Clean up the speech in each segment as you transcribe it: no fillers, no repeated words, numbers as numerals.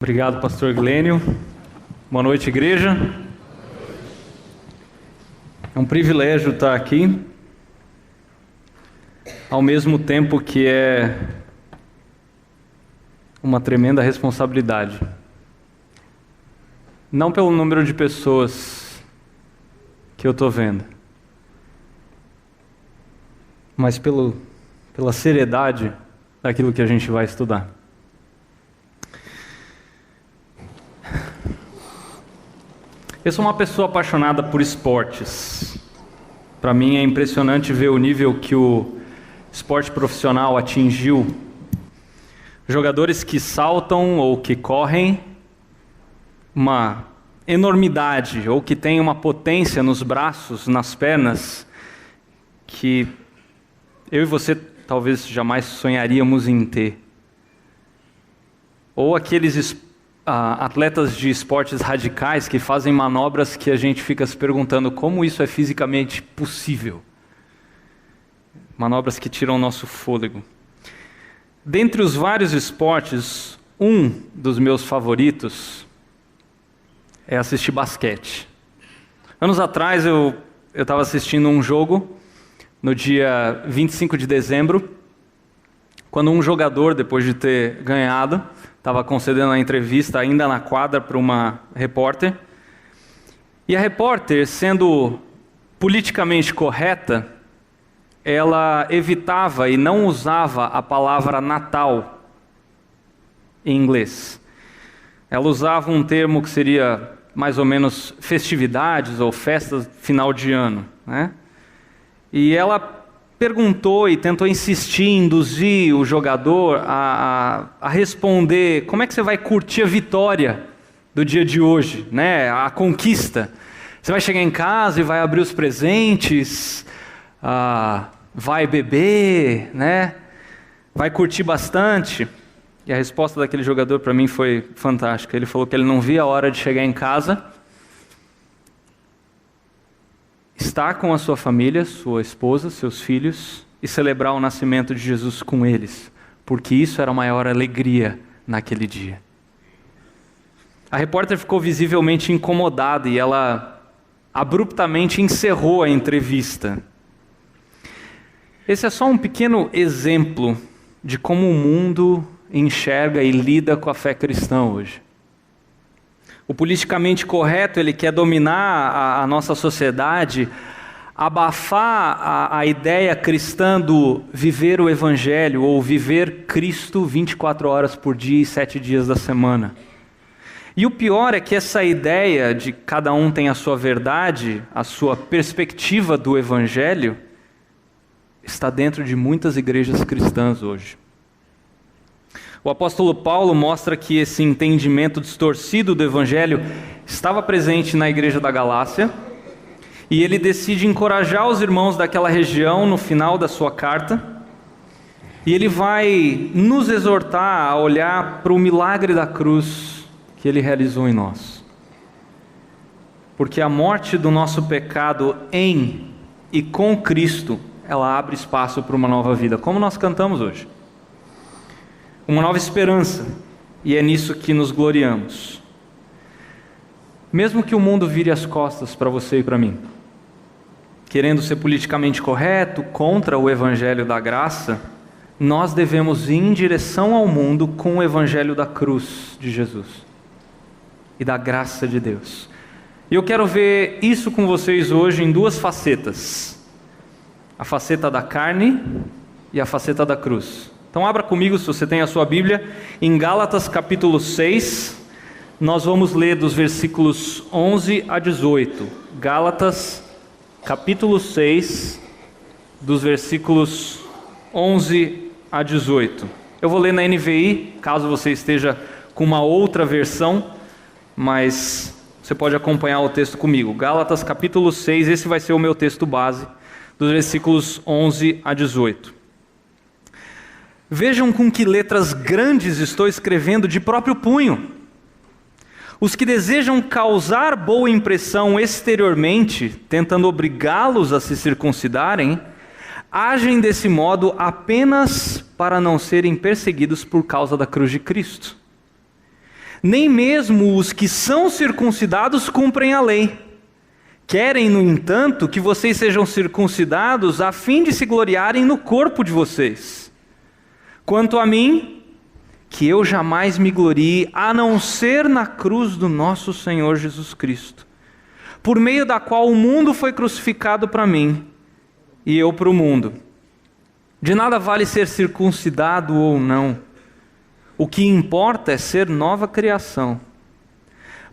Obrigado, pastor Glênio. Boa noite, igreja. É um privilégio estar aqui, ao mesmo tempo que é uma tremenda responsabilidade. Não pelo número de pessoas que eu estou vendo, mas pela seriedade daquilo que a gente vai estudar. Eu sou uma pessoa apaixonada por esportes. Para mim é impressionante ver o nível que o esporte profissional atingiu. Jogadores que saltam ou que correm uma enormidade, ou que têm uma potência nos braços, nas pernas, que eu e você talvez jamais sonharíamos em ter. Ou aqueles atletas de esportes radicais que fazem manobras que a gente fica se perguntando como isso é fisicamente possível. Manobras que tiram o nosso fôlego. Dentre os vários esportes, um dos meus favoritos é assistir basquete. Anos atrás eu estava assistindo um jogo no dia 25 de dezembro, quando um jogador, depois de ter ganhado, estava concedendo a entrevista ainda na quadra para uma repórter. E a repórter, sendo politicamente correta, ela evitava e não usava a palavra Natal em inglês. Ela usava um termo que seria mais ou menos festividades ou festas final de ano, né? E ela perguntou e tentou insistir, induzir o jogador a responder como é que você vai curtir a vitória do dia de hoje, né? A conquista. Você vai chegar em casa e vai abrir os presentes, vai beber, né? Vai curtir bastante. E a resposta daquele jogador para mim foi fantástica. Ele falou que ele não via a hora de chegar em casa, estar com a sua família, sua esposa, seus filhos e celebrar o nascimento de Jesus com eles, porque isso era a maior alegria naquele dia. A repórter ficou visivelmente incomodada e ela abruptamente encerrou a entrevista. Esse é só um pequeno exemplo de como o mundo enxerga e lida com a fé cristã hoje. O politicamente correto, ele quer dominar a nossa sociedade, abafar a ideia cristã do viver o Evangelho, ou viver Cristo 24 horas por dia e 7 dias da semana. E o pior é que essa ideia de cada um tem a sua verdade, a sua perspectiva do Evangelho, está dentro de muitas igrejas cristãs hoje. O apóstolo Paulo mostra que esse entendimento distorcido do Evangelho estava presente na igreja da Galácia, e ele decide encorajar os irmãos daquela região no final da sua carta, e ele vai nos exortar a olhar para o milagre da cruz que ele realizou em nós. Porque a morte do nosso pecado em e com Cristo, ela abre espaço para uma nova vida, como nós cantamos hoje. Uma nova esperança, e é nisso que nos gloriamos. Mesmo que o mundo vire as costas para você e para mim, querendo ser politicamente correto, contra o Evangelho da graça, nós devemos ir em direção ao mundo com o Evangelho da cruz de Jesus e da graça de Deus. E eu quero ver isso com vocês hoje em duas facetas: a faceta da carne e a faceta da cruz. Então abra comigo, se você tem a sua Bíblia, em Gálatas capítulo 6, nós vamos ler dos versículos 11 a 18. Gálatas capítulo 6, dos versículos 11 a 18. Eu vou ler na NVI, caso você esteja com uma outra versão, mas você pode acompanhar o texto comigo. Gálatas capítulo 6, esse vai ser o meu texto base, dos versículos 11 a 18. Vejam com que letras grandes estou escrevendo de próprio punho. Os que desejam causar boa impressão exteriormente, tentando obrigá-los a se circuncidarem, agem desse modo apenas para não serem perseguidos por causa da cruz de Cristo. Nem mesmo os que são circuncidados cumprem a lei. Querem, no entanto, que vocês sejam circuncidados a fim de se gloriarem no corpo de vocês. Quanto a mim, que eu jamais me glorie, a não ser na cruz do nosso Senhor Jesus Cristo, por meio da qual o mundo foi crucificado para mim, e eu para o mundo. De nada vale ser circuncidado ou não. O que importa é ser nova criação.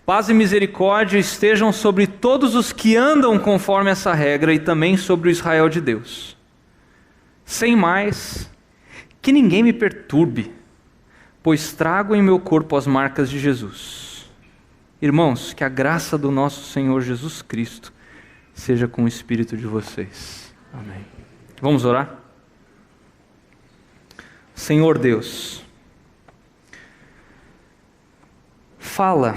Paz e misericórdia estejam sobre todos os que andam conforme essa regra e também sobre o Israel de Deus. Sem mais, que ninguém me perturbe, pois trago em meu corpo as marcas de Jesus. Irmãos, que a graça do nosso Senhor Jesus Cristo seja com o espírito de vocês. Amém. Vamos orar? Senhor Deus, fala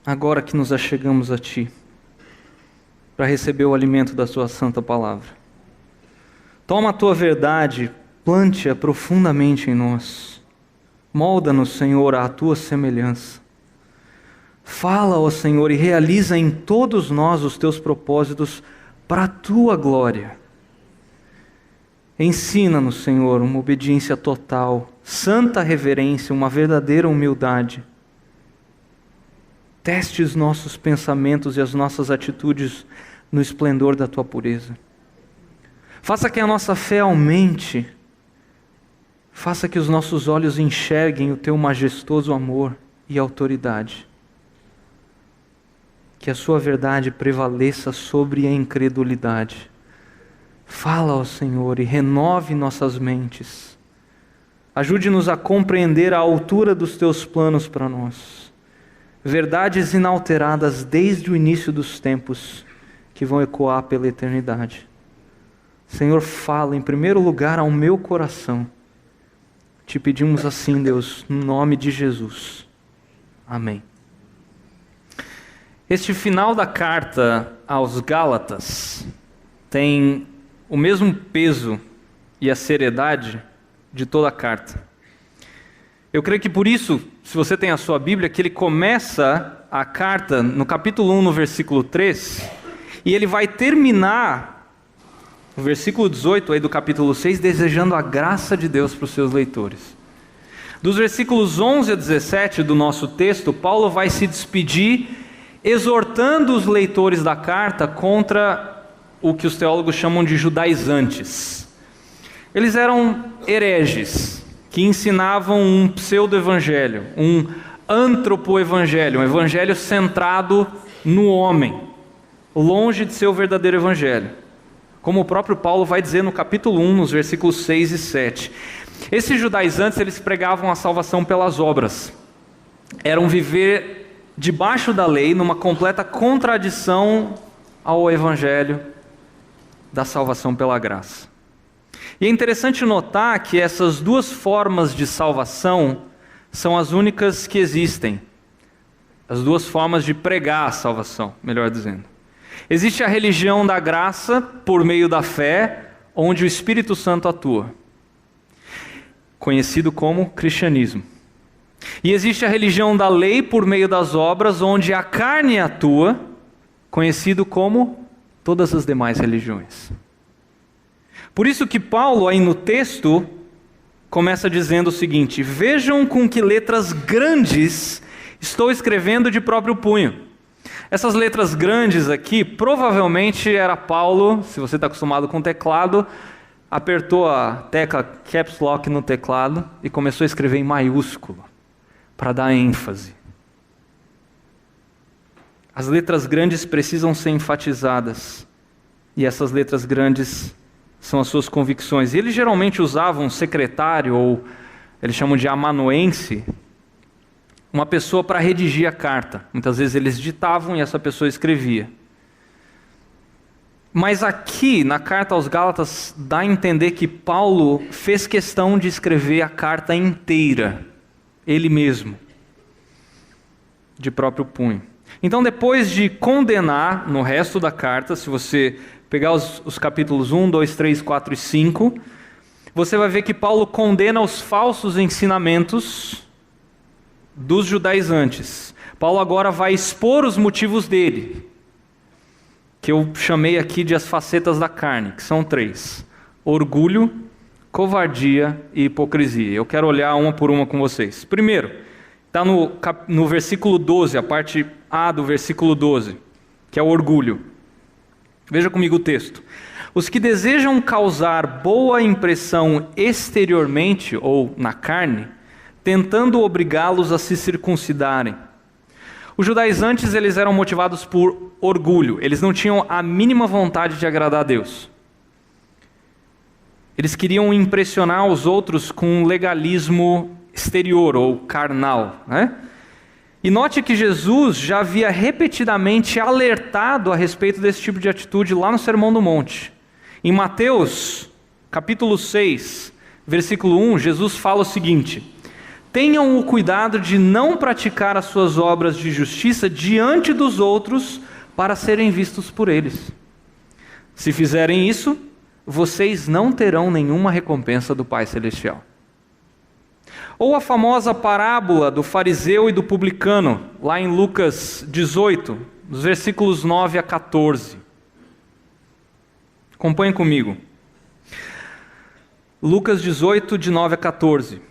agora que nos achegamos a Ti, para receber o alimento da Sua santa palavra. Toma a Tua verdade, plante-a profundamente em nós. Molda-nos, Senhor, à Tua semelhança. Fala, ó Senhor, e realiza em todos nós os Teus propósitos para a Tua glória. Ensina-nos, Senhor, uma obediência total, santa reverência, uma verdadeira humildade. Teste os nossos pensamentos e as nossas atitudes no esplendor da Tua pureza. Faça que a nossa fé aumente. Faça que os nossos olhos enxerguem o Teu majestoso amor e autoridade. Que a Sua verdade prevaleça sobre a incredulidade. Fala, ó Senhor, e renove nossas mentes. Ajude-nos a compreender a altura dos Teus planos para nós. Verdades inalteradas desde o início dos tempos, que vão ecoar pela eternidade. Senhor, fala em primeiro lugar ao meu coração. Te pedimos assim, Deus, no nome de Jesus. Amém. Este final da carta aos Gálatas tem o mesmo peso e a seriedade de toda a carta. Eu creio que por isso, se você tem a sua Bíblia, que ele começa a carta no capítulo 1, no versículo 3, e ele vai terminar no versículo 18 aí do capítulo 6, desejando a graça de Deus para os seus leitores. Dos versículos 11 a 17 do nosso texto, Paulo vai se despedir, exortando os leitores da carta contra o que os teólogos chamam de judaizantes. Eles eram hereges, que ensinavam um pseudo-evangelho, um antropo-evangelho, um evangelho centrado no homem, longe de ser o verdadeiro evangelho. Como o próprio Paulo vai dizer no capítulo 1, nos versículos 6 e 7. Esses judaizantes, eles pregavam a salvação pelas obras. Eram viver debaixo da lei, numa completa contradição ao evangelho da salvação pela graça. E é interessante notar que essas duas formas de salvação são as únicas que existem. As duas formas de pregar a salvação, melhor dizendo. Existe a religião da graça por meio da fé, onde o Espírito Santo atua, conhecido como cristianismo. E existe a religião da lei por meio das obras, onde a carne atua, conhecido como todas as demais religiões. Por isso que Paulo, aí no texto, começa dizendo o seguinte: vejam com que letras grandes estou escrevendo de próprio punho. Essas letras grandes aqui, provavelmente era Paulo, se você está acostumado com teclado, apertou a tecla Caps Lock no teclado e começou a escrever em maiúsculo, para dar ênfase. As letras grandes precisam ser enfatizadas, e essas letras grandes são as suas convicções. E eles geralmente usavam um secretário, ou eles chamam de amanuense, uma pessoa para redigir a carta. Muitas vezes eles ditavam e essa pessoa escrevia. Mas aqui, na carta aos Gálatas, dá a entender que Paulo fez questão de escrever a carta inteira, ele mesmo, de próprio punho. Então, depois de condenar no resto da carta, se você pegar os capítulos 1, 2, 3, 4 e 5, você vai ver que Paulo condena os falsos ensinamentos dos judaizantes. Paulo agora vai expor os motivos dele, que eu chamei aqui de as facetas da carne, que são 3: orgulho, covardia e hipocrisia. Eu quero olhar uma por uma com vocês. Primeiro, está no versículo 12, a parte A do versículo 12, que é o orgulho. Veja comigo o texto. Os que desejam causar boa impressão exteriormente ou na carne, tentando obrigá-los a se circuncidarem. Os judaizantes, eles eram motivados por orgulho. Eles não tinham a mínima vontade de agradar a Deus. Eles queriam impressionar os outros com um legalismo exterior ou carnal, né? E note que Jesus já havia repetidamente alertado a respeito desse tipo de atitude lá no Sermão do Monte. Em Mateus, capítulo 6, versículo 1, Jesus fala o seguinte: tenham o cuidado de não praticar as suas obras de justiça diante dos outros para serem vistos por eles. Se fizerem isso, vocês não terão nenhuma recompensa do Pai Celestial. Ou a famosa parábola do fariseu e do publicano, lá em Lucas 18, dos versículos 9 a 14. Acompanhem comigo. Lucas 18, de 9 a 14.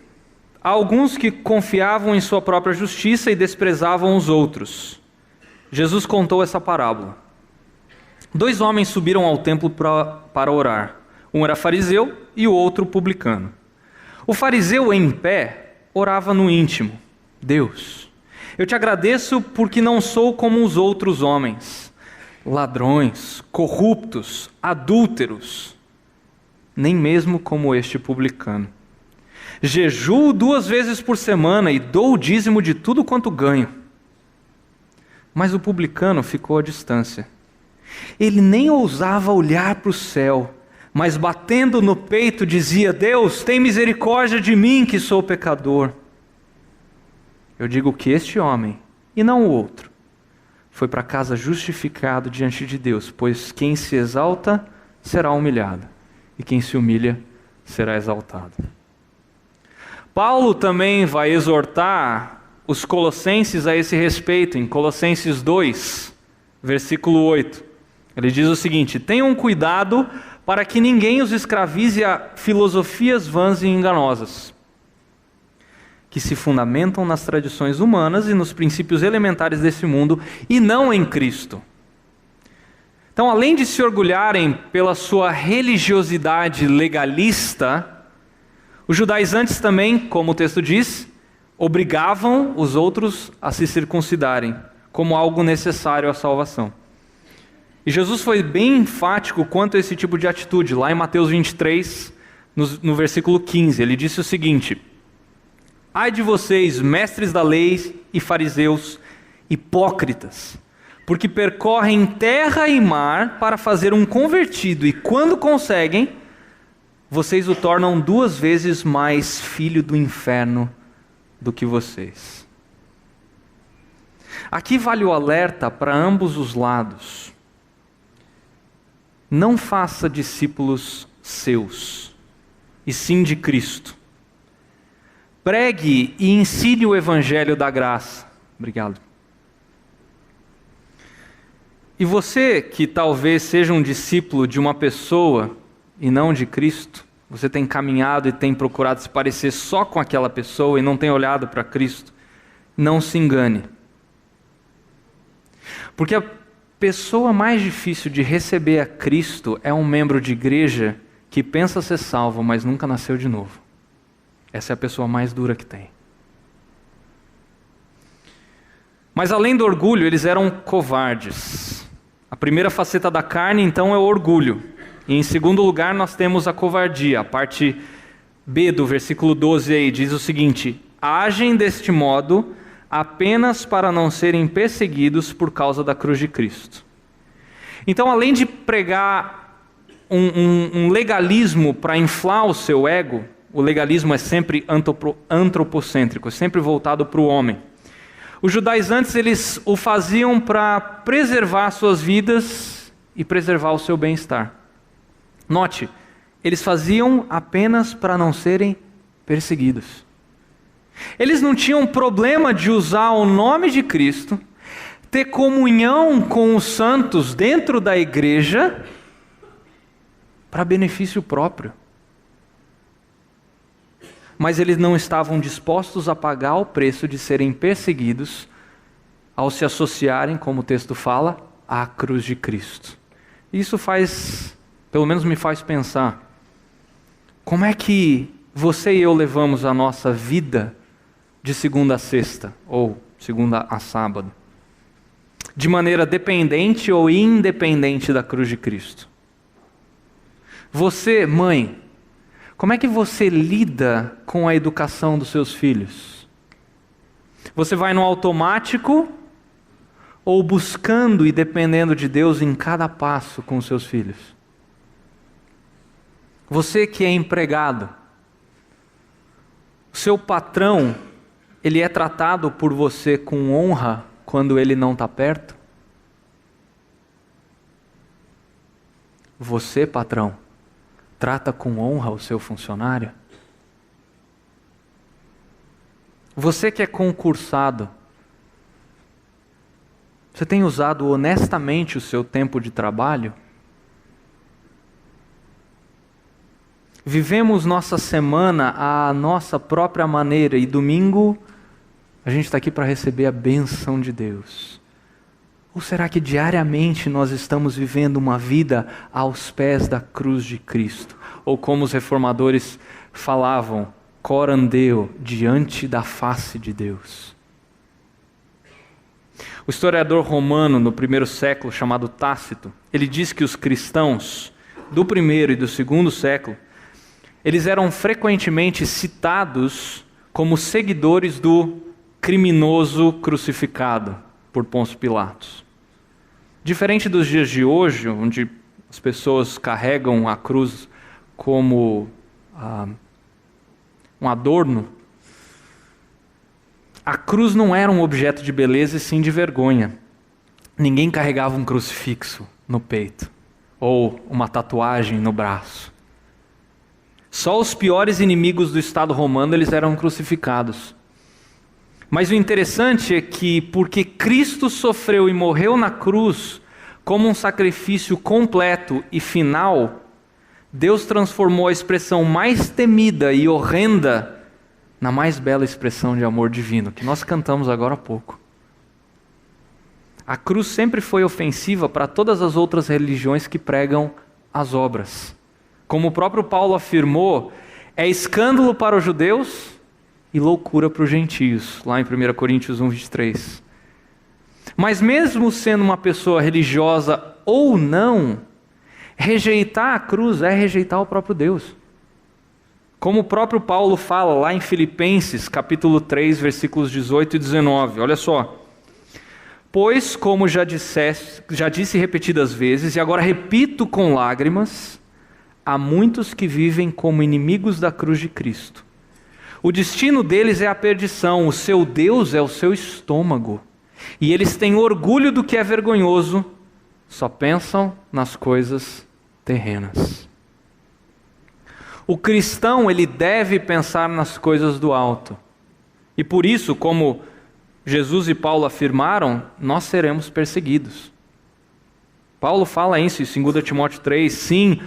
Há alguns que confiavam em sua própria justiça e desprezavam os outros. Jesus contou essa parábola. 2 homens subiram ao templo para orar. Um era fariseu e o outro publicano. O fariseu, em pé, orava no íntimo: Deus, eu te agradeço porque não sou como os outros homens, ladrões, corruptos, adúlteros, nem mesmo como este publicano. Jejuo 2 vezes por semana e dou o dízimo de tudo quanto ganho. Mas o publicano ficou à distância. Ele nem ousava olhar para o céu, mas batendo no peito dizia: Deus, tem misericórdia de mim que sou pecador. Eu digo que este homem, e não o outro, foi para casa justificado diante de Deus, pois quem se exalta será humilhado, e quem se humilha será exaltado. Paulo também vai exortar os colossenses a esse respeito, em Colossenses 2, versículo 8. Ele diz o seguinte: tenham cuidado para que ninguém os escravize a filosofias vãs e enganosas, que se fundamentam nas tradições humanas e nos princípios elementares desse mundo, e não em Cristo. Então, além de se orgulharem pela sua religiosidade legalista, os judaizantes também, como o texto diz, obrigavam os outros a se circuncidarem, como algo necessário à salvação. E Jesus foi bem enfático quanto a esse tipo de atitude. Lá em Mateus 23, no versículo 15, ele disse o seguinte: ai de vocês, mestres da lei e fariseus, hipócritas, porque percorrem terra e mar para fazer um convertido, e quando conseguem, vocês o tornam 2 vezes mais filho do inferno do que vocês. Aqui vale o alerta para ambos os lados. Não faça discípulos seus, e sim de Cristo. Pregue e ensine o evangelho da graça. Obrigado. E você que talvez seja um discípulo de uma pessoa e não de Cristo, você tem caminhado e tem procurado se parecer só com aquela pessoa e não tem olhado para Cristo, não se engane. Porque a pessoa mais difícil de receber a Cristo é um membro de igreja que pensa ser salvo, mas nunca nasceu de novo. Essa é a pessoa mais dura que tem. Mas além do orgulho, eles eram covardes. A primeira faceta da carne, então, é o orgulho. E em segundo lugar, nós temos a covardia. A parte B do versículo 12 aí diz o seguinte: agem deste modo apenas para não serem perseguidos por causa da cruz de Cristo. Então, além de pregar um legalismo para inflar o seu ego, o legalismo é sempre antropocêntrico, sempre voltado para o homem. Os judaizantes, eles o faziam para preservar suas vidas e preservar o seu bem-estar. Note, eles faziam apenas para não serem perseguidos. Eles não tinham problema de usar o nome de Cristo, ter comunhão com os santos dentro da igreja, para benefício próprio. Mas eles não estavam dispostos a pagar o preço de serem perseguidos ao se associarem, como o texto fala, à cruz de Cristo. Isso pelo menos me faz pensar, como é que você e eu levamos a nossa vida de segunda a sexta, ou segunda a sábado? De maneira dependente ou independente da cruz de Cristo? Você, mãe, como é que você lida com a educação dos seus filhos? Você vai no automático ou buscando e dependendo de Deus em cada passo com os seus filhos? Você que é empregado, seu patrão, ele é tratado por você com honra quando ele não está perto? Você, patrão, trata com honra o seu funcionário? Você que é concursado, você tem usado honestamente o seu tempo de trabalho? Vivemos nossa semana à nossa própria maneira e domingo a gente está aqui para receber a bênção de Deus. Ou será que diariamente nós estamos vivendo uma vida aos pés da cruz de Cristo? Ou como os reformadores falavam, coram Deo, diante da face de Deus. O historiador romano no primeiro século, chamado Tácito, ele diz que os cristãos do primeiro e do segundo século, eles eram frequentemente citados como seguidores do criminoso crucificado por Pôncio Pilatos. Diferente dos dias de hoje, onde as pessoas carregam a cruz como um adorno, a cruz não era um objeto de beleza e sim de vergonha. Ninguém carregava um crucifixo no peito ou uma tatuagem no braço. Só os piores inimigos do Estado romano eles eram crucificados. Mas o interessante é que, porque Cristo sofreu e morreu na cruz como um sacrifício completo e final, Deus transformou a expressão mais temida e horrenda na mais bela expressão de amor divino, que nós cantamos agora há pouco. A cruz sempre foi ofensiva para todas as outras religiões que pregam as obras. Como o próprio Paulo afirmou, é escândalo para os judeus e loucura para os gentios, lá em 1 Coríntios 1:23. Mas mesmo sendo uma pessoa religiosa ou não, rejeitar a cruz é rejeitar o próprio Deus. Como o próprio Paulo fala lá em Filipenses, capítulo 3, versículos 18 e 19, olha só. Pois, como já disse repetidas vezes, e agora repito com lágrimas, há muitos que vivem como inimigos da cruz de Cristo. O destino deles é a perdição, o seu Deus é o seu estômago. E eles têm orgulho do que é vergonhoso, só pensam nas coisas terrenas. O cristão, ele deve pensar nas coisas do alto. E por isso, como Jesus e Paulo afirmaram, nós seremos perseguidos. Paulo fala isso em 2 Timóteo 3, sim,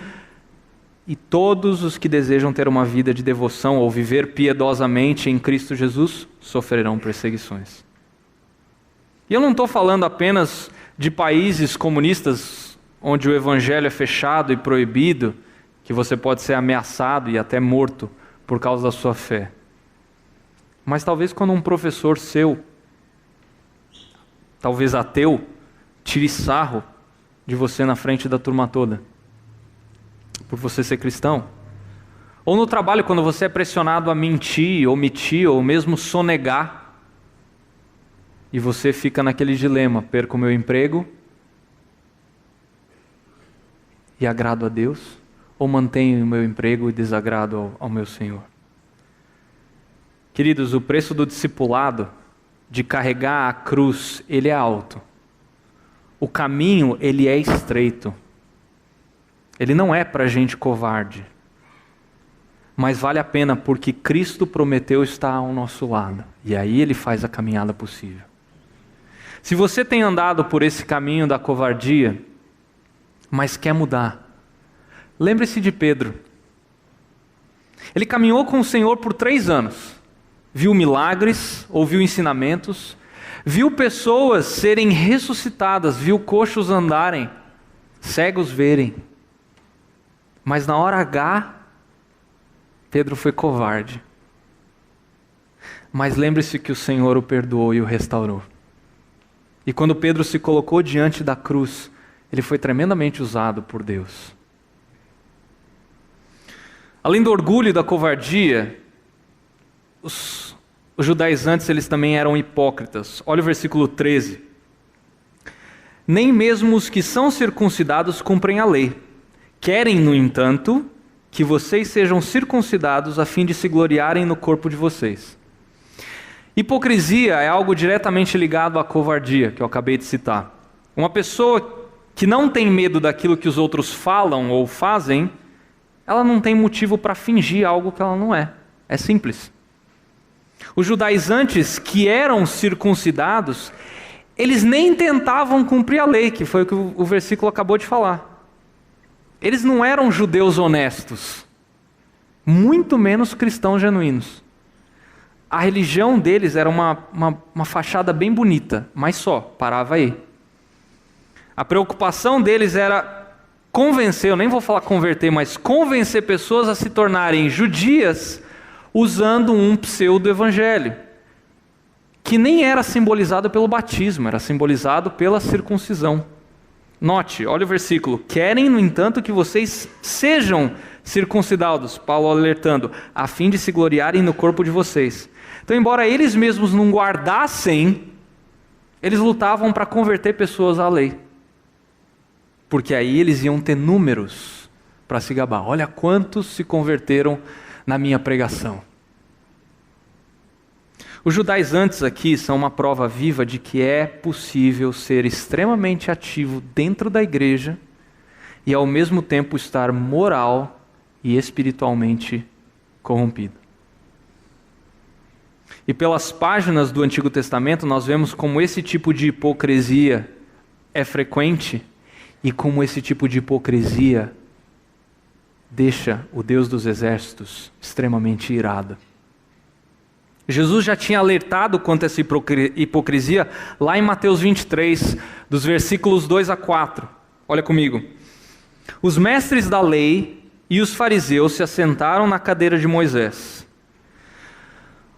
e todos os que desejam ter uma vida de devoção ou viver piedosamente em Cristo Jesus sofrerão perseguições. E eu não estou falando apenas de países comunistas onde o evangelho é fechado e proibido, que você pode ser ameaçado e até morto por causa da sua fé. Mas talvez quando um professor seu, talvez ateu, tire sarro de você na frente da turma toda, por você ser cristão. Ou no trabalho, quando você é pressionado a mentir, omitir ou mesmo sonegar, e você fica naquele dilema, perco o meu emprego e agrado a Deus, ou mantenho o meu emprego e desagrado ao meu Senhor. Queridos, o preço do discipulado, de carregar a cruz, ele é alto. O caminho, ele é estreito. Ele não é para gente covarde. mas vale a pena porque Cristo prometeu estar ao nosso lado. E aí Ele faz a caminhada possível. Se você tem andado por esse caminho da covardia, mas quer mudar, lembre-se de Pedro. Ele caminhou com o Senhor por 3 anos. Viu milagres, ouviu ensinamentos, viu pessoas serem ressuscitadas, viu coxos andarem, cegos verem. Mas na hora H, Pedro foi covarde. Mas lembre-se que o Senhor o perdoou e o restaurou. E quando Pedro se colocou diante da cruz, ele foi tremendamente usado por Deus. Além do orgulho e da covardia, os judaizantes eles também eram hipócritas. Olha o versículo 13. Nem mesmo os que são circuncidados cumprem a lei. Querem, no entanto, que vocês sejam circuncidados a fim de se gloriarem no corpo de vocês. Hipocrisia é algo diretamente ligado à covardia, que eu acabei de citar. Uma pessoa que não tem medo daquilo que os outros falam ou fazem, ela não tem motivo para fingir algo que ela não é. É simples. Os judaizantes que eram circuncidados, eles nem tentavam cumprir a lei, que foi o que o versículo acabou de falar. Eles não eram judeus honestos, muito menos cristãos genuínos. A religião deles era uma fachada bem bonita, mas só, parava aí. A preocupação deles era convencer, eu nem vou falar converter, mas convencer pessoas a se tornarem judias usando um pseudo-evangelho, que nem era simbolizado pelo batismo, era simbolizado pela circuncisão. Note, olha o versículo. Querem, no entanto, que vocês sejam circuncidados, Paulo alertando, a fim de se gloriarem no corpo de vocês. Então, embora eles mesmos não guardassem, eles lutavam para converter pessoas à lei. Porque aí eles iam ter números para se gabar. Olha quantos se converteram na minha pregação. Os judaizantes aqui são uma prova viva de que é possível ser extremamente ativo dentro da igreja e ao mesmo tempo estar moral e espiritualmente corrompido. E pelas páginas do Antigo Testamento nós vemos como esse tipo de hipocrisia é frequente e como esse tipo de hipocrisia deixa o Deus dos exércitos extremamente irado. Jesus já tinha alertado quanto a essa hipocrisia lá em Mateus 23, dos versículos 2 a 4. Olha comigo. Os mestres da lei e os fariseus se assentaram na cadeira de Moisés.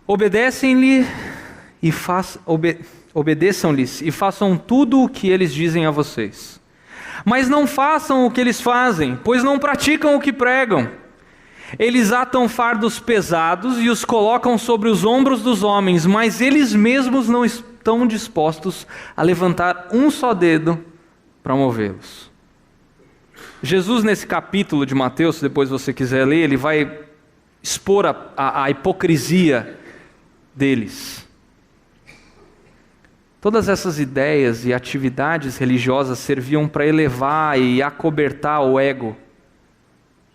Obedeçam-lhes e façam tudo o que eles dizem a vocês. Mas não façam o que eles fazem, pois não praticam o que pregam. Eles atam fardos pesados e os colocam sobre os ombros dos homens, mas eles mesmos não estão dispostos a levantar um só dedo para movê-los. Jesus, nesse capítulo de Mateus, se depois você quiser ler, ele vai expor a hipocrisia deles. Todas essas ideias e atividades religiosas serviam para elevar e acobertar o ego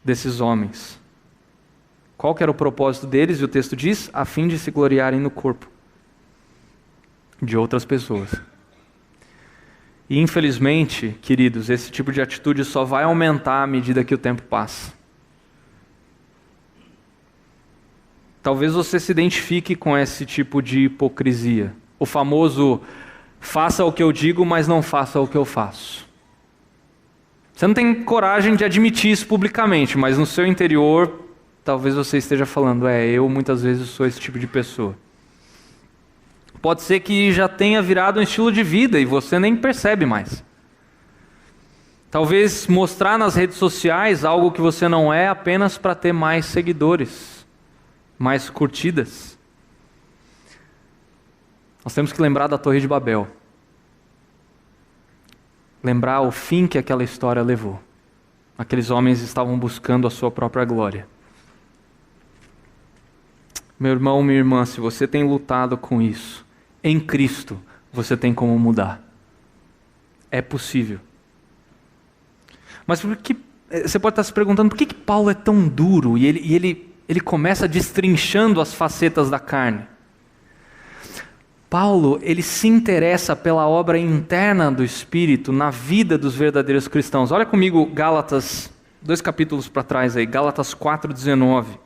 desses homens. Qual que era o propósito deles? E o texto diz, a fim de se gloriarem no corpo de outras pessoas. E infelizmente, queridos, esse tipo de atitude só vai aumentar à medida que o tempo passa. Talvez você se identifique com esse tipo de hipocrisia. O famoso, faça o que eu digo, mas não faça o que eu faço. Você não tem coragem de admitir isso publicamente, mas no seu interior, talvez você esteja falando, eu muitas vezes sou esse tipo de pessoa. Pode ser que já tenha virado um estilo de vida e você nem percebe mais. Talvez mostrar nas redes sociais algo que você não é apenas para ter mais seguidores, mais curtidas. Nós temos que lembrar da Torre de Babel. Lembrar o fim que aquela história levou. Aqueles homens estavam buscando a sua própria glória. Meu irmão, minha irmã, se você tem lutado com isso, em Cristo, você tem como mudar. É possível. Mas por que, você pode estar se perguntando, por que Paulo é tão duro? E ele ele começa destrinchando as facetas da carne. Paulo, ele se interessa pela obra interna do Espírito na vida dos verdadeiros cristãos. Olha comigo Gálatas, 2 capítulos para trás aí, Gálatas 4:19.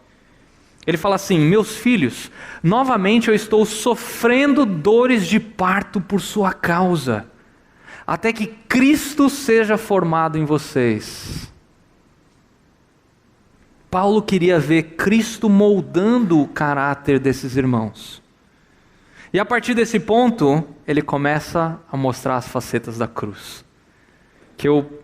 Ele fala assim: meus filhos, novamente eu estou sofrendo dores de parto por sua causa, até que Cristo seja formado em vocês. Paulo queria ver Cristo moldando o caráter desses irmãos. E a partir desse ponto, ele começa a mostrar as facetas da cruz. Que eu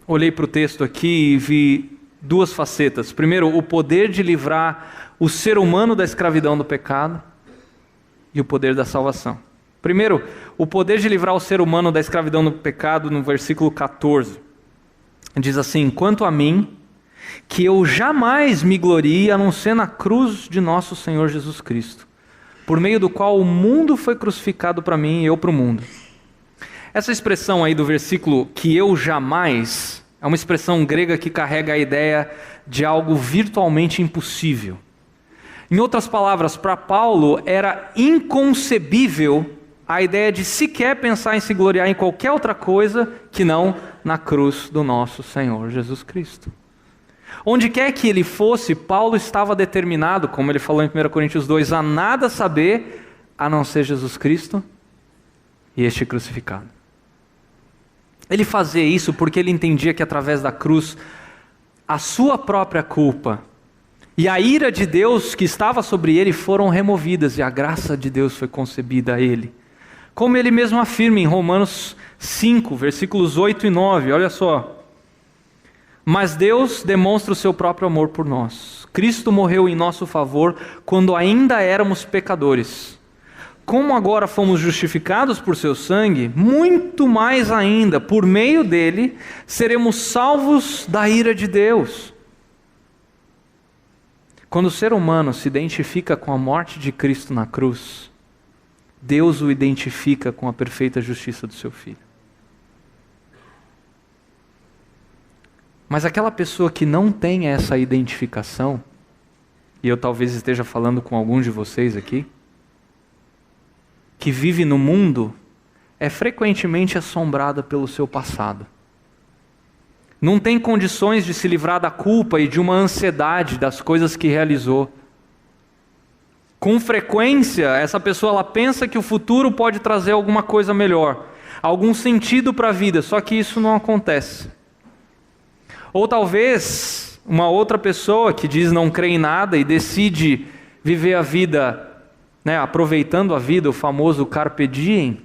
olhei para o texto aqui e vi duas facetas. Primeiro, o poder de livrar o ser humano da escravidão do pecado e o poder da salvação. Primeiro, o poder de livrar o ser humano da escravidão do pecado, no versículo 14. Diz assim: quanto a mim, que eu jamais me glorie a não ser na cruz de nosso Senhor Jesus Cristo, por meio do qual o mundo foi crucificado para mim e eu para o mundo. Essa expressão aí do versículo, que eu jamais, é uma expressão grega que carrega a ideia de algo virtualmente impossível. Em outras palavras, para Paulo era inconcebível a ideia de sequer pensar em se gloriar em qualquer outra coisa que não na cruz do nosso Senhor Jesus Cristo. Onde quer que ele fosse, Paulo estava determinado, como ele falou em 1 Coríntios 2, a nada saber a não ser Jesus Cristo e este crucificado. Ele fazia isso porque ele entendia que através da cruz, a sua própria culpa e a ira de Deus que estava sobre ele foram removidas e a graça de Deus foi concebida a ele. Como ele mesmo afirma em Romanos 5, versículos 8 e 9, olha só. Mas Deus demonstra o seu próprio amor por nós. Cristo morreu em nosso favor quando ainda éramos pecadores. Como agora fomos justificados por seu sangue, muito mais ainda, por meio dele, seremos salvos da ira de Deus. Quando o ser humano se identifica com a morte de Cristo na cruz, Deus o identifica com a perfeita justiça do seu Filho. Mas aquela pessoa que não tem essa identificação, e eu talvez esteja falando com alguns de vocês aqui, que vive no mundo, é frequentemente assombrada pelo seu passado. Não tem condições de se livrar da culpa e de uma ansiedade das coisas que realizou. Com frequência, essa pessoa ela pensa que o futuro pode trazer alguma coisa melhor, algum sentido para a vida, só que isso não acontece. Ou talvez uma outra pessoa que diz não crer em nada e decide viver a vida, aproveitando a vida, o famoso carpe diem,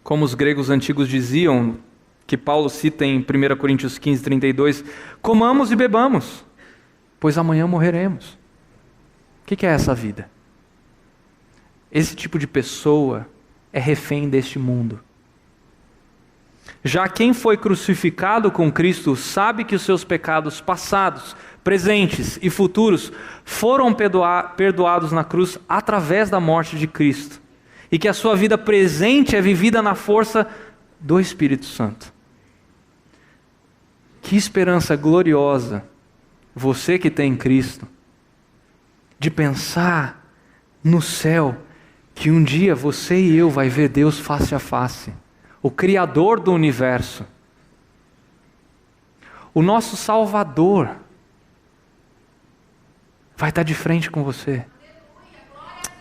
como os gregos antigos diziam, que Paulo cita em 1 Coríntios 15, 32, comamos e bebamos, pois amanhã morreremos. O que é essa vida? Esse tipo de pessoa é refém deste mundo. Já quem foi crucificado com Cristo sabe que os seus pecados passados, presentes e futuros foram perdoados na cruz através da morte de Cristo. E que a sua vida presente é vivida na força do Espírito Santo. Que esperança gloriosa, você que tem Cristo, de pensar no céu, que um dia você e eu vai ver Deus face a face. O Criador do universo, o nosso Salvador, vai estar de frente com você.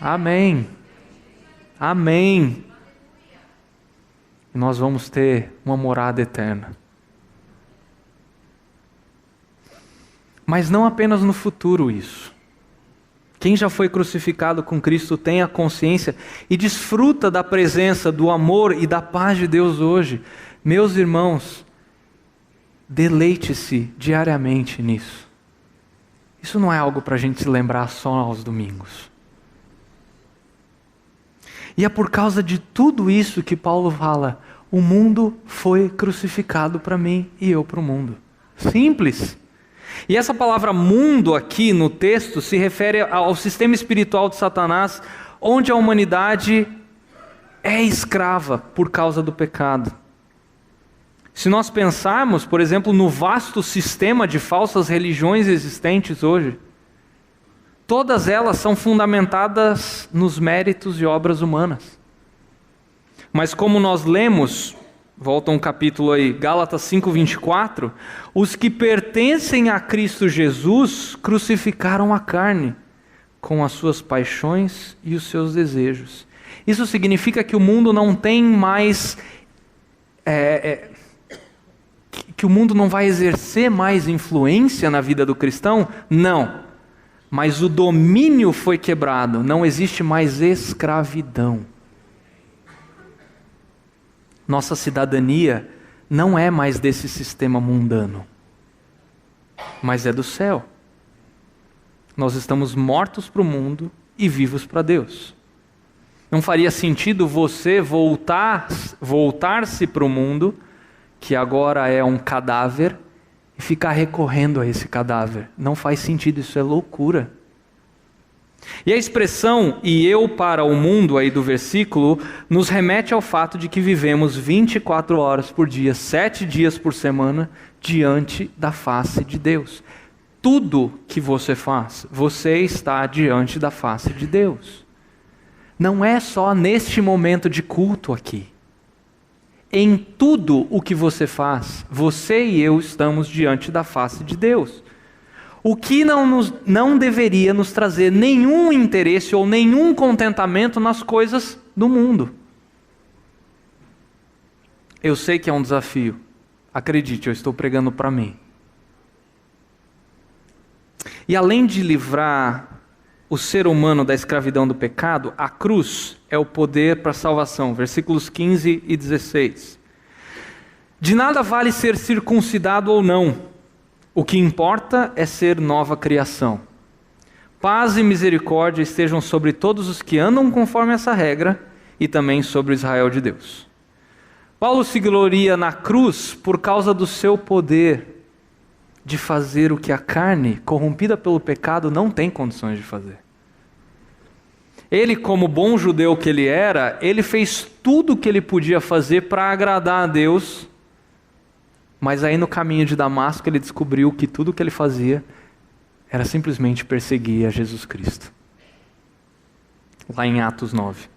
Amém. Amém. E nós vamos ter uma morada eterna. Mas não apenas no futuro isso. Quem já foi crucificado com Cristo tem a consciência e desfruta da presença, do amor e da paz de Deus hoje. Meus irmãos, deleite-se diariamente nisso. Isso não é algo para a gente se lembrar só aos domingos. E é por causa de tudo isso que Paulo fala, o mundo foi crucificado para mim e eu para o mundo. Simples. E essa palavra mundo aqui no texto se refere ao sistema espiritual de Satanás, onde a humanidade é escrava por causa do pecado. Se nós pensarmos, por exemplo, no vasto sistema de falsas religiões existentes hoje, Todas elas são fundamentadas nos méritos e obras humanas. Mas como nós lemos, volta um capítulo aí, Gálatas 5:24, os que pertencem a Cristo Jesus crucificaram a carne com as suas paixões e os seus desejos. Isso significa que o mundo não tem mais, que o mundo não vai exercer mais influência na vida do cristão? Não. Mas o domínio foi quebrado, não existe mais escravidão. Nossa cidadania não é mais desse sistema mundano, mas é do céu. Nós estamos mortos para o mundo e vivos para Deus. Não faria sentido você voltar-se para o mundo, que agora é um cadáver, e ficar recorrendo a esse cadáver. Não faz sentido, isso é loucura. E a expressão "e eu para o mundo" aí do versículo nos remete ao fato de que vivemos 24 horas por dia, 7 dias por semana, diante da face de Deus. Tudo que você faz, você está diante da face de Deus. Não é só neste momento de culto aqui. Em tudo o que você faz, você e eu estamos diante da face de Deus. O que não deveria nos trazer nenhum interesse ou nenhum contentamento nas coisas do mundo. Eu sei que é um desafio. Acredite, eu estou pregando para mim. E além de livrar o ser humano da escravidão do pecado, a cruz é o poder para a salvação. Versículos 15 e 16. De nada vale ser circuncidado ou não. O que importa é ser nova criação. Paz e misericórdia estejam sobre todos os que andam conforme essa regra e também sobre o Israel de Deus. Paulo se gloria na cruz por causa do seu poder de fazer o que a carne, corrompida pelo pecado, não tem condições de fazer. Ele, como bom judeu que ele era, ele fez tudo o que ele podia fazer para agradar a Deus, mas aí no caminho de Damasco ele descobriu que tudo o que ele fazia era simplesmente perseguir a Jesus Cristo. Lá em Atos 9.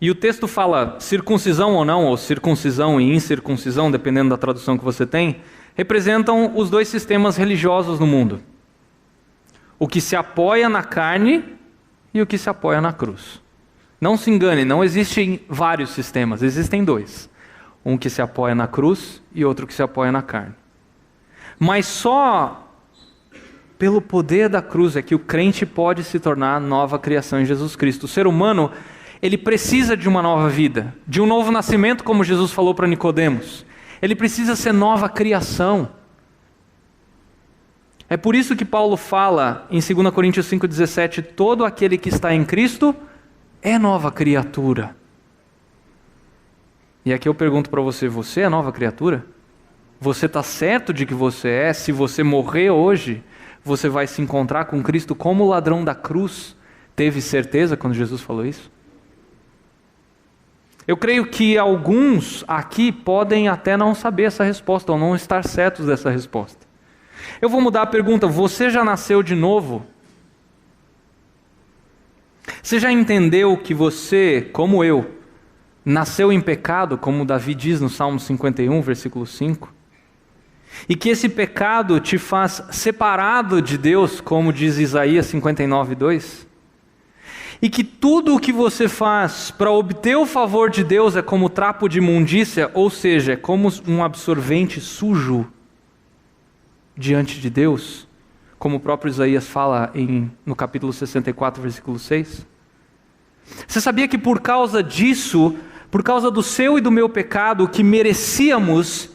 E o texto fala circuncisão ou não, ou circuncisão e incircuncisão, dependendo da tradução que você tem, representam os dois sistemas religiosos no mundo. O que se apoia na carne e o que se apoia na cruz. Não se engane, não existem vários sistemas, existem dois. Um que se apoia na cruz e outro que se apoia na carne. Mas só pelo poder da cruz é que o crente pode se tornar nova criação em Jesus Cristo. O ser humano, ele precisa de uma nova vida, de um novo nascimento, como Jesus falou para Nicodemos. Ele precisa ser nova criação. É por isso que Paulo fala em 2 Coríntios 5,17, todo aquele que está em Cristo é nova criatura. E aqui eu pergunto para você, você é nova criatura? Você está certo de que você é? Se você morrer hoje, você vai se encontrar com Cristo como o ladrão da cruz teve certeza quando Jesus falou isso? Eu creio que alguns aqui podem até não saber essa resposta, ou não estar certos dessa resposta. Eu vou mudar a pergunta, você já nasceu de novo? Você já entendeu que você, como eu, nasceu em pecado, como Davi diz no Salmo 51, versículo 5? E que esse pecado te faz separado de Deus, como diz Isaías 59, 2? E que tudo o que você faz para obter o favor de Deus é como trapo de imundícia, ou seja, é como um absorvente sujo diante de Deus, como o próprio Isaías fala no capítulo 64, versículo 6. Você sabia que por causa disso, por causa do seu e do meu pecado, o que merecíamos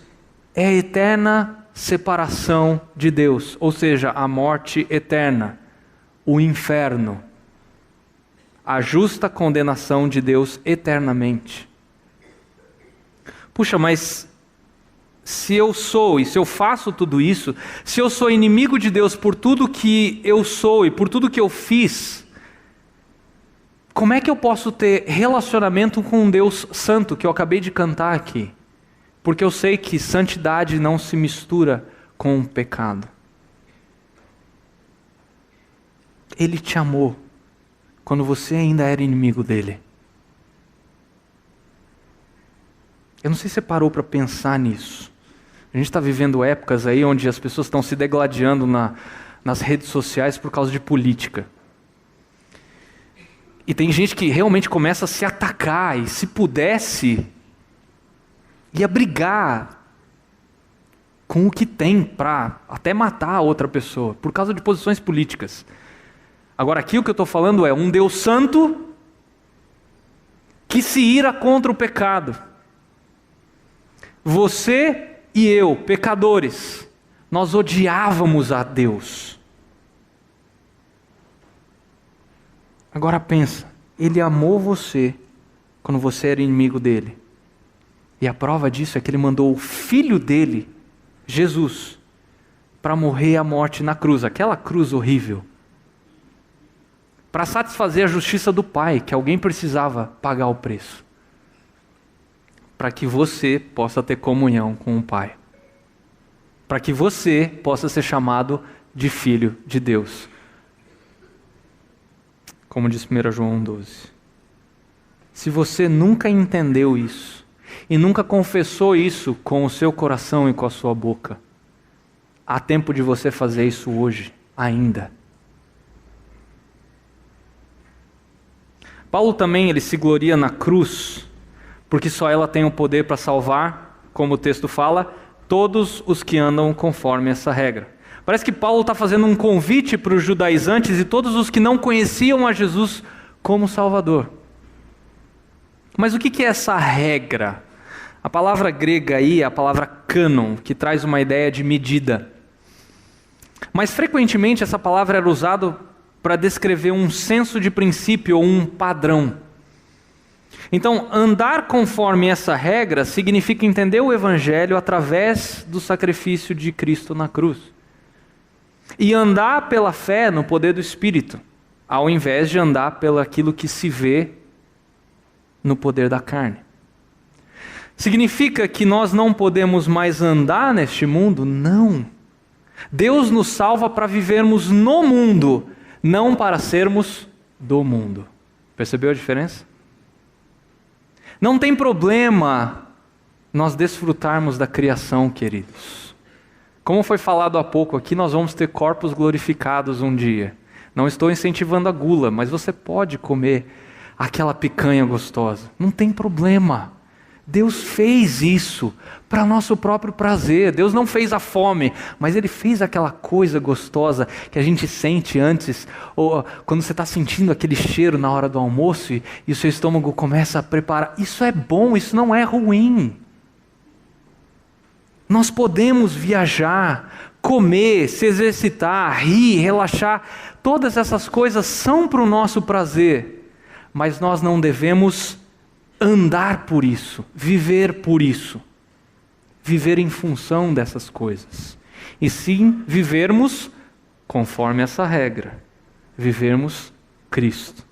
é a eterna separação de Deus, ou seja, a morte eterna, o inferno. A justa condenação de Deus eternamente. Puxa, mas se eu sou e se eu faço tudo isso, se eu sou inimigo de Deus por tudo que eu sou e por tudo que eu fiz, como é que eu posso ter relacionamento com um Deus santo que eu acabei de cantar aqui? Porque eu sei que santidade não se mistura com o pecado. Ele te amou quando você ainda era inimigo dele. Eu não sei se você parou para pensar nisso. A gente está vivendo épocas aí onde as pessoas estão se degladiando nas redes sociais por causa de política. E tem gente que realmente começa a se atacar, e se pudesse, ia brigar com o que tem para até matar a outra pessoa, por causa de posições políticas. Agora aqui o que eu estou falando é um Deus santo que se ira contra o pecado. Você e eu, pecadores, nós odiávamos a Deus. Agora pensa, Ele amou você quando você era inimigo dele. E a prova disso é que Ele mandou o Filho dele, Jesus, para morrer a morte na cruz, aquela cruz horrível, para satisfazer a justiça do Pai, que alguém precisava pagar o preço, para que você possa ter comunhão com o Pai, para que você possa ser chamado de filho de Deus. Como diz 1 João 12. Se você nunca entendeu isso, e nunca confessou isso com o seu coração e com a sua boca, há tempo de você fazer isso hoje, ainda. Paulo também, ele se gloria na cruz, porque só ela tem o poder para salvar, como o texto fala, todos os que andam conforme essa regra. Parece que Paulo está fazendo um convite para os judaizantes e todos os que não conheciam a Jesus como Salvador. Mas o que é essa regra? A palavra grega aí é a palavra cânon, que traz uma ideia de medida. Mas frequentemente essa palavra era usada para descrever um senso de princípio ou um padrão. Então, andar conforme essa regra significa entender o Evangelho através do sacrifício de Cristo na cruz. E andar pela fé no poder do Espírito, ao invés de andar pelo aquilo que se vê no poder da carne. Significa que nós não podemos mais andar neste mundo? Não. Deus nos salva para vivermos no mundo, não para sermos do mundo. Percebeu a diferença? Não tem problema nós desfrutarmos da criação, queridos. Como foi falado há pouco aqui, nós vamos ter corpos glorificados um dia. Não estou incentivando a gula, mas você pode comer aquela picanha gostosa. Não tem problema. Deus fez isso para nosso próprio prazer. Deus não fez a fome, mas Ele fez aquela coisa gostosa que a gente sente antes, ou quando você está sentindo aquele cheiro na hora do almoço e o seu estômago começa a preparar. Isso é bom, isso não é ruim. Nós podemos viajar, comer, se exercitar, rir, relaxar. Todas essas coisas são para o nosso prazer, mas nós não devemos andar por isso, viver por isso, viver em função dessas coisas, e sim vivermos conforme essa regra, vivermos Cristo.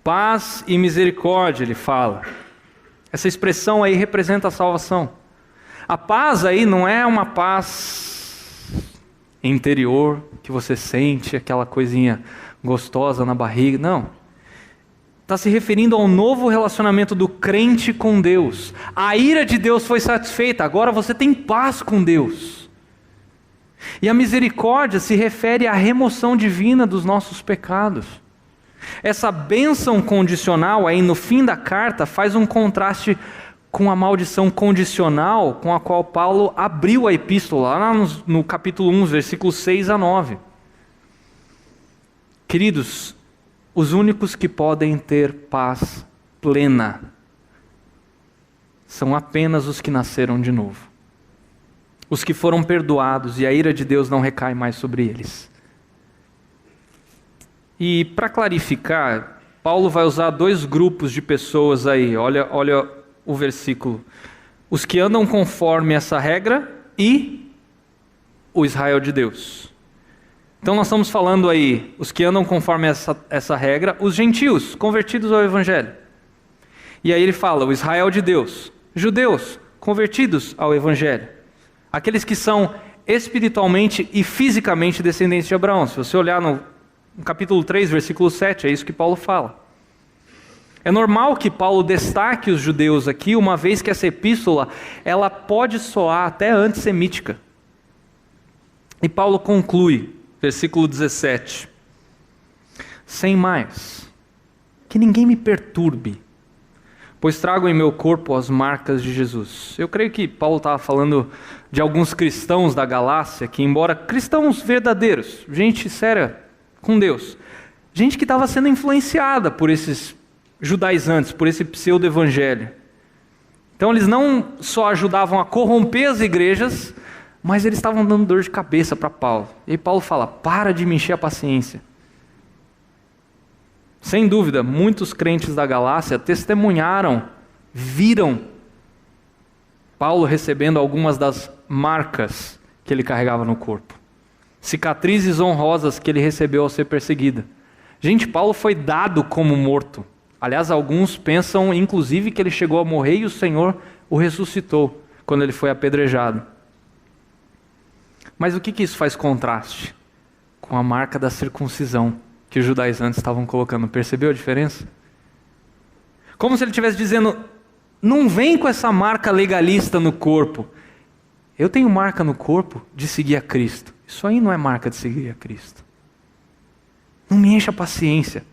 Paz e misericórdia, ele fala. Essa expressão aí representa a salvação. A paz aí não é uma paz interior, que você sente aquela coisinha gostosa na barriga, não. Está se referindo ao novo relacionamento do crente com Deus. A ira de Deus foi satisfeita, agora você tem paz com Deus. E a misericórdia se refere à remoção divina dos nossos pecados. Essa bênção condicional aí no fim da carta faz um contraste com a maldição condicional com a qual Paulo abriu a epístola, lá no capítulo 1, versículos 6 a 9. Queridos, os únicos que podem ter paz plena são apenas os que nasceram de novo. Os que foram perdoados e a ira de Deus não recai mais sobre eles. E para clarificar, Paulo vai usar dois grupos de pessoas aí. Olha o versículo. Os que andam conforme essa regra e o Israel de Deus. Então nós estamos falando aí, os que andam conforme essa regra, os gentios, convertidos ao Evangelho. E aí ele fala, o Israel de Deus, judeus, convertidos ao Evangelho. Aqueles que são espiritualmente e fisicamente descendentes de Abraão. Se você olhar no No capítulo 3, versículo 7, é isso que Paulo fala. É normal que Paulo destaque os judeus aqui, uma vez que essa epístola ela pode soar até antissemítica. E Paulo conclui, versículo 17: sem mais, que ninguém me perturbe, pois trago em meu corpo as marcas de Jesus. Eu creio que Paulo estava falando de alguns cristãos da Galácia, que embora cristãos verdadeiros, gente séria com Deus, gente que estava sendo influenciada por esses judaizantes, por esse pseudo-evangelho. Então eles não só ajudavam a corromper as igrejas, mas eles estavam dando dor de cabeça para Paulo. E aí Paulo fala: para de me encher a paciência. Sem dúvida, muitos crentes da Galácia testemunharam, viram Paulo recebendo algumas das marcas que ele carregava no corpo. Cicatrizes honrosas que ele recebeu ao ser perseguido. Gente, Paulo foi dado como morto. Aliás, alguns pensam inclusive que ele chegou a morrer e o Senhor o ressuscitou quando ele foi apedrejado. Mas o que isso faz contraste com a marca da circuncisão que os judaizantes estavam colocando? Percebeu a diferença? Como se ele estivesse dizendo: não vem com essa marca legalista no corpo. Eu tenho marca no corpo de seguir a Cristo. Isso aí não é marca de seguir a Cristo. Não me encha a paciência.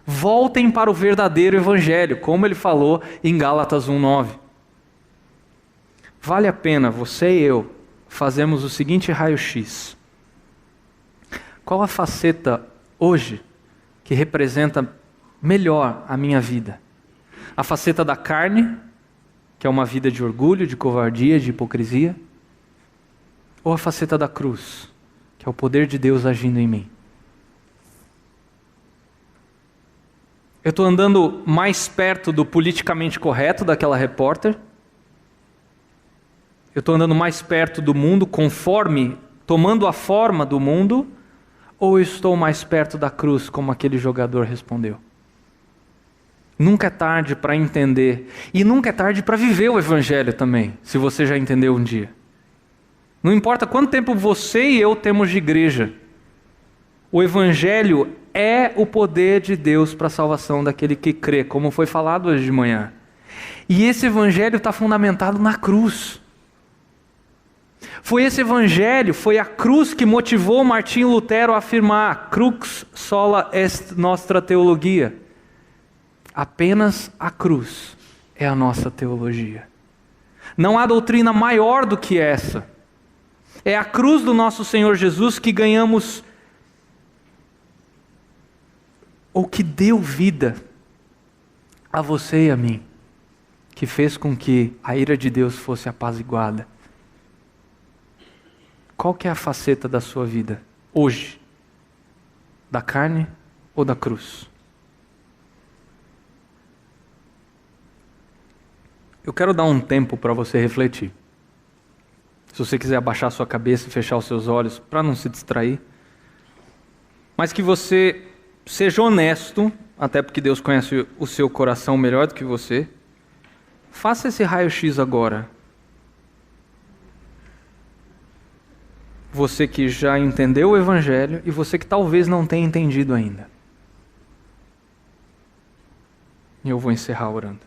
Voltem para o verdadeiro evangelho, como ele falou em Gálatas 1:9. Vale a pena você e eu fazermos o seguinte raio-x. Qual a faceta hoje que representa melhor a minha vida? A faceta da carne, que é uma vida de orgulho, de covardia, de hipocrisia? Ou a faceta da cruz, que é o poder de Deus agindo em mim? Eu estou andando mais perto do politicamente correto daquela repórter? Eu estou andando mais perto do mundo, conforme, tomando a forma do mundo? Ou eu estou mais perto da cruz, como aquele jogador respondeu? Nunca é tarde para entender. E nunca é tarde para viver o evangelho também, se você já entendeu um dia. Não importa quanto tempo você e eu temos de igreja, o evangelho é o poder de Deus para a salvação daquele que crê, como foi falado hoje de manhã. E esse evangelho está fundamentado na cruz. Foi esse evangelho, foi a cruz que motivou Martinho Lutero a afirmar: crux sola est nostra teologia. Apenas a cruz é a nossa teologia. Não há doutrina maior do que essa. É a cruz do nosso Senhor Jesus que ganhamos, ou que deu vida a você e a mim, que fez com que a ira de Deus fosse apaziguada. Qual que é a faceta da sua vida hoje? Da carne ou da cruz? Eu quero dar um tempo para você refletir. Se você quiser abaixar sua cabeça e fechar os seus olhos, para não se distrair. Mas que você seja honesto, até porque Deus conhece o seu coração melhor do que você. Faça esse raio-x agora. Você que já entendeu o evangelho e você que talvez não tenha entendido ainda. E eu vou encerrar orando.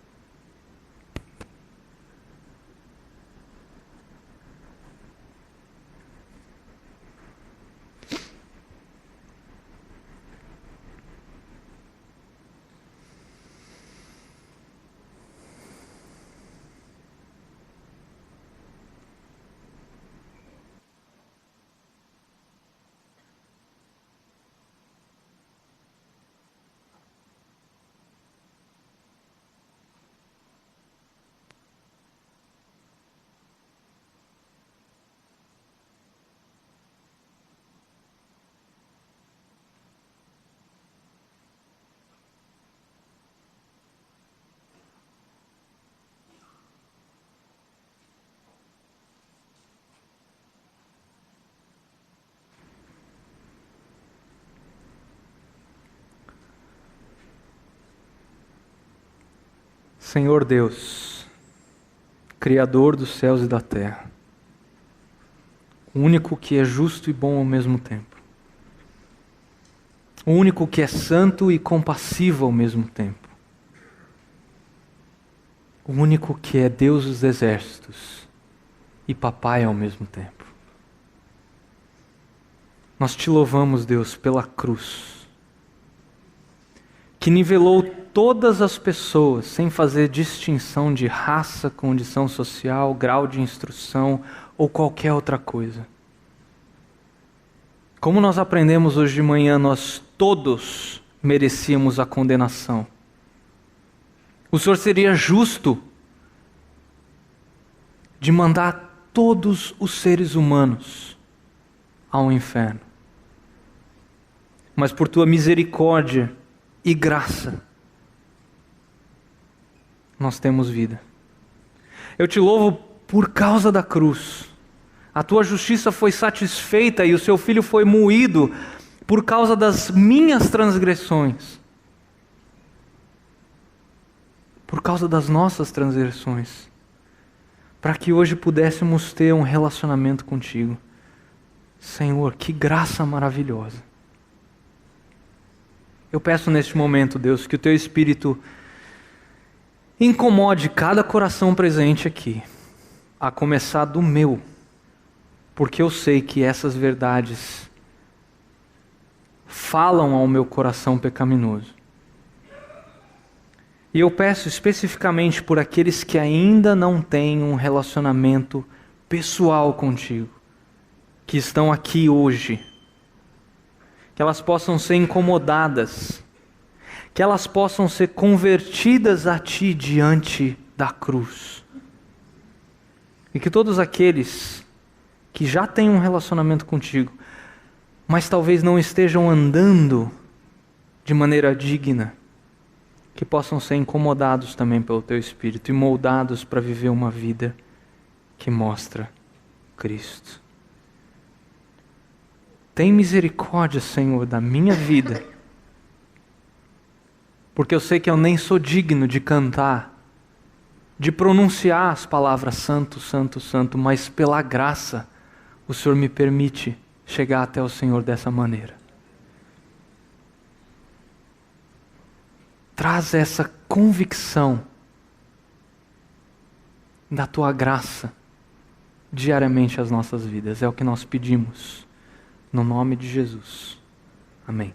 Senhor Deus, Criador dos céus e da terra, o único que é justo e bom ao mesmo tempo, O único que é santo e compassivo ao mesmo tempo. O único que é Deus dos exércitos e papai ao mesmo tempo. Nós te louvamos, Deus, pela cruz, que nivelou todas as pessoas, sem fazer distinção de raça, condição social, grau de instrução ou qualquer outra coisa. Como nós aprendemos hoje de manhã, nós todos merecíamos a condenação. O Senhor seria justo de mandar todos os seres humanos ao inferno. Mas por tua misericórdia e graça, nós temos vida. Eu te louvo por causa da cruz. A tua justiça foi satisfeita e o seu filho foi moído por causa das minhas transgressões. Por causa das nossas transgressões. Para que hoje pudéssemos ter um relacionamento contigo. Senhor, que graça maravilhosa. Eu peço neste momento, Deus, que o teu Espírito incomode cada coração presente aqui, a começar do meu, porque eu sei que essas verdades falam ao meu coração pecaminoso. E eu peço especificamente por aqueles que ainda não têm um relacionamento pessoal contigo, que estão aqui hoje, que elas possam ser incomodadas, que elas possam ser convertidas a Ti diante da cruz. E que todos aqueles que já têm um relacionamento contigo, mas talvez não estejam andando de maneira digna, que possam ser incomodados também pelo Teu Espírito e moldados para viver uma vida que mostra Cristo. Tem misericórdia, Senhor, da minha vida, porque eu sei que eu nem sou digno de cantar, de pronunciar as palavras santo, santo, santo, mas pela graça o Senhor me permite chegar até o Senhor dessa maneira. Traz essa convicção da Tua graça diariamente às nossas vidas. É o que nós pedimos. No nome de Jesus. Amém.